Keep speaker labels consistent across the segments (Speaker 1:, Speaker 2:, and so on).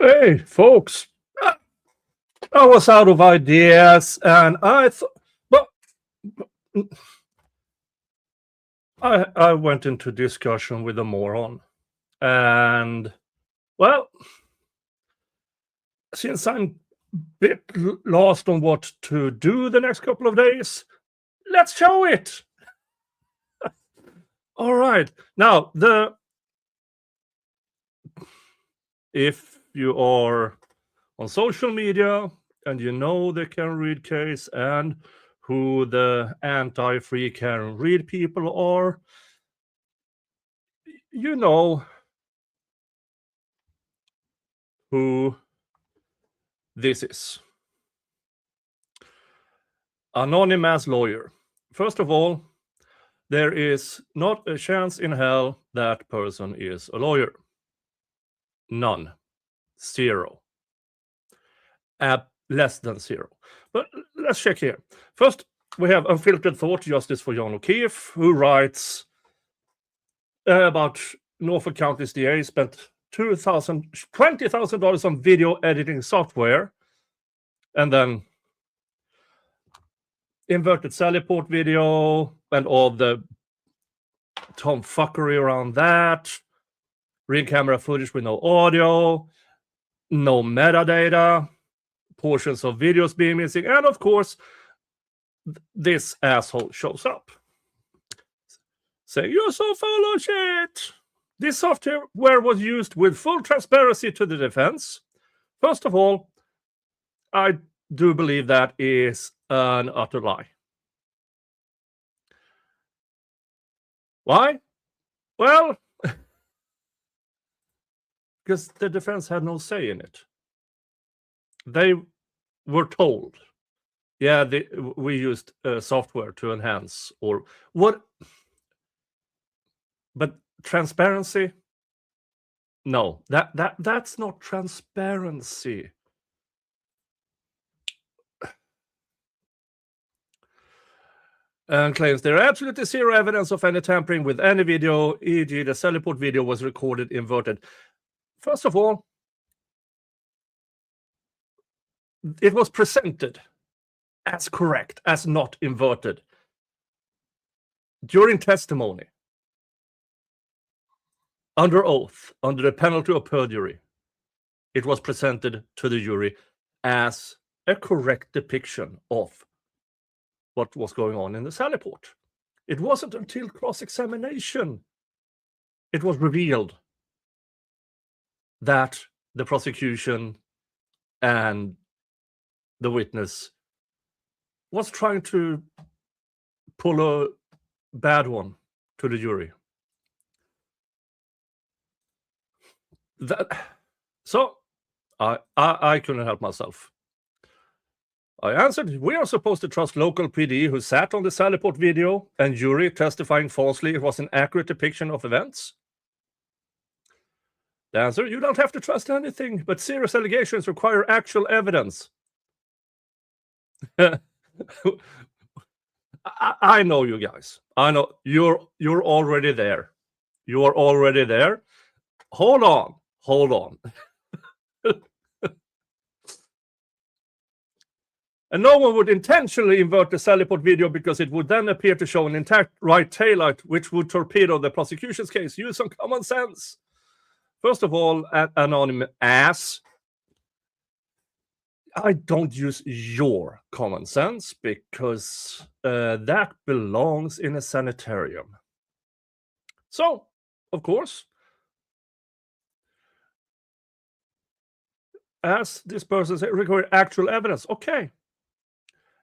Speaker 1: Hey, folks, I was out of ideas, and I thought, but I went into discussion with a moron, and well, since I'm a bit lost on what to do the next couple of days, let's show it. All right, now if you are on social media and you know the Can Read case and who the anti-free Can Read people are, you know who this is. Anonymous lawyer. First of all, there is not a chance in hell that person is a lawyer. None. Zero. Less than zero. But let's check here. First, we have Unfiltered Thought, Justice for John O'Keefe, who writes about Norfolk County's DA spent $20,000 on video editing software, and then inverted Sallyport video and all the tomfuckery around that, ring camera footage with no audio, no metadata, portions of videos being missing, and of course, this asshole shows up saying, "You're so full of shit." This software was used with full transparency to the defense. First of all, I do believe that is an utter lie. Why? Well, because the defense had no say in it. They were told, yeah, we used software to enhance or what, but transparency? No, that's not transparency. And claims there are absolutely zero evidence of any tampering with any video, e.g. the Sallyport video was recorded inverted. First of all, it was presented as correct, as not inverted. During testimony, under oath, under the penalty of perjury, it was presented to the jury as a correct depiction of what was going on in the Sallyport. It wasn't until cross-examination it was revealed that the prosecution and the witness was trying to pull a bad one to the jury. So I couldn't help myself. I answered, we are supposed to trust local PD who sat on the Sallyport video and jury testifying falsely it was an accurate depiction of events. The answer, you don't have to trust anything, but serious allegations require actual evidence. I know you guys. I know you're already there. You are already there. Hold on. And no one would intentionally invert the Sallyport video because it would then appear to show an intact right taillight, which would torpedo the prosecution's case. Use some common sense. First of all, anonymous ass, I don't use your common sense because that belongs in a sanitarium. So, of course, as this person said, require actual evidence. Okay.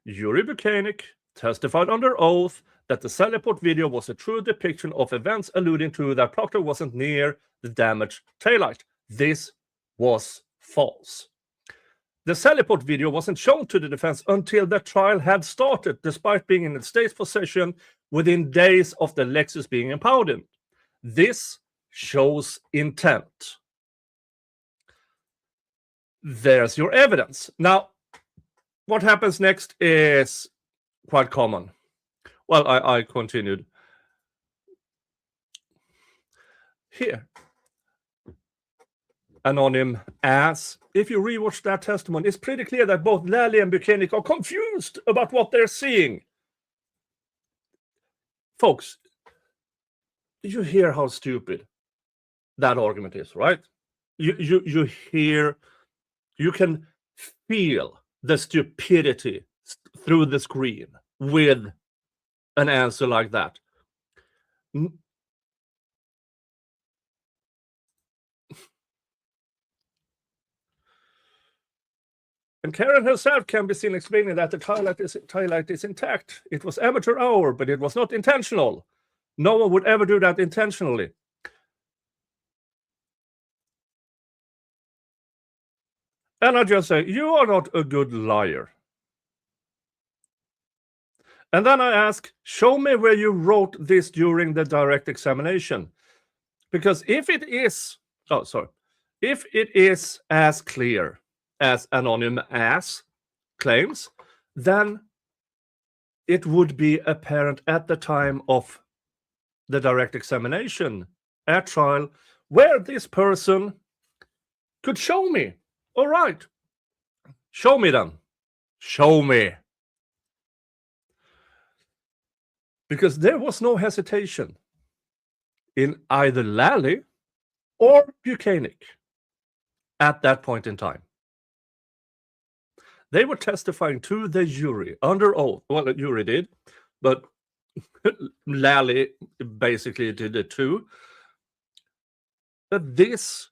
Speaker 1: Yuri Buchanan testified under oath that the Sallyport video was a true depiction of events alluding to that Proctor wasn't near the damaged taillight. This was false. The Sallyport video wasn't shown to the defense until the trial had started, despite being in the state's possession within days of the Lexus being impounded. This shows intent. There's your evidence. Now, what happens next is quite common. Well, I continued. Here. anonym ass. If you rewatch that testimony, it's pretty clear that both Lally and Buchanan are confused about what they're seeing. Folks, you hear how stupid that argument is, right? You hear, you can feel the stupidity through the screen with an answer like that. And Karen herself can be seen explaining that the highlight is intact. It was amateur hour, but it was not intentional. No one would ever do that intentionally. And I just say, you are not a good liar. And then I ask, show me where you wrote this during the direct examination. Because if it is, if it is as clear as anonym ass claims, then it would be apparent at the time of the direct examination at trial where this person could show me. All right, show me then. Show me. Because there was no hesitation in either Lally or Buchanan at that point in time. They were testifying to the jury under oath. Well, the jury did, but Lally basically did it too. That this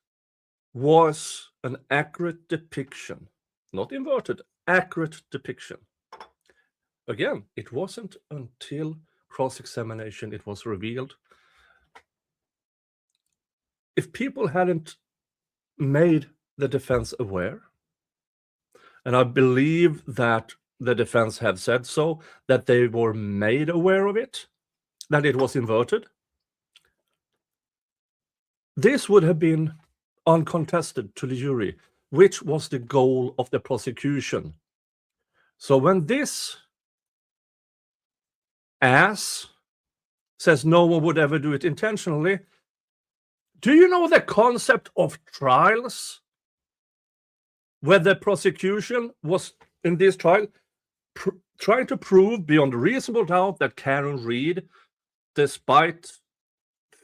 Speaker 1: was an accurate depiction, not inverted, accurate depiction. Again, it wasn't until cross-examination it was revealed. If people hadn't made the defense aware, and I believe that the defense have said so, that they were made aware of it, that it was inverted, this would have been uncontested to the jury, which was the goal of the prosecution. So when this ass says no one would ever do it intentionally, do you know the concept of trials where the prosecution was in this trial trying to prove beyond a reasonable doubt that Karen Read, despite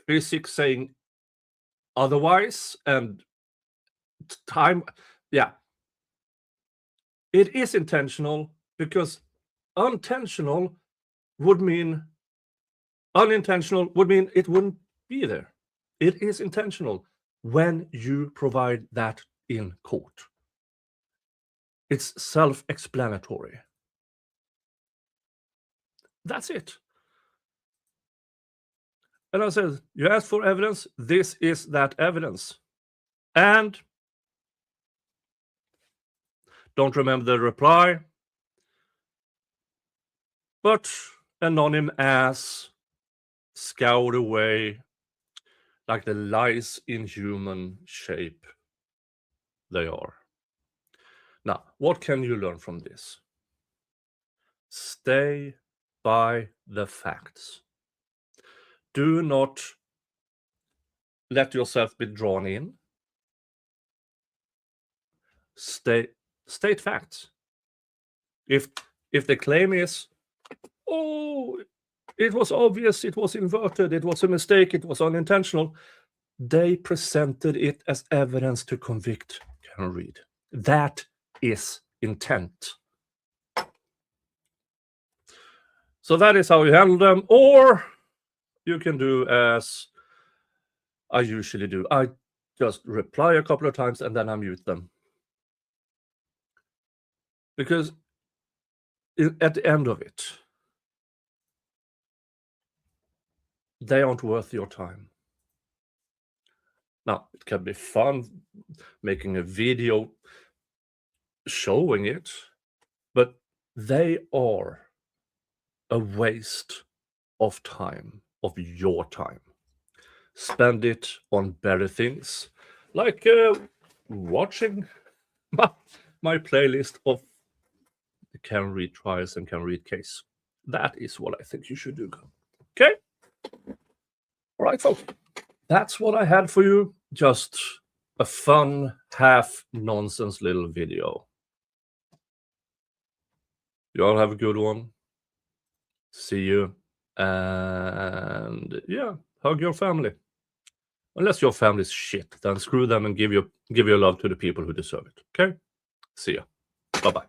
Speaker 1: physics saying otherwise and time, it is intentional, because unintentional would mean it wouldn't be there. It is intentional when you provide that in court. It's self-explanatory. That's it. And I said, you asked for evidence, this is that evidence. And don't remember the reply, but anonym ass scoured away like the lies in human shape they are. Now, what can you learn from this? Stay by the facts. Do not let yourself be drawn in. State facts. If the claim is, oh, it was obvious, it was inverted, it was a mistake, it was unintentional, they presented it as evidence to convict Karen Read. That is intent. So that is how you handle them. Or you can do as I usually do. I just reply a couple of times and then I mute them. Because at the end of it, they aren't worth your time. Now, it can be fun making a video showing it, but they are a waste of time, of your time. Spend it on better things, like watching my playlist of the Karen Read trials and Karen Read case. That is what I think you should do. Okay? All right, folks. That's what I had for you. Just a fun, half-nonsense little video. You all have a good one. See you. And yeah, hug your family. Unless your family's shit, then screw them and give your love to the people who deserve it. Okay? See ya. Bye-bye.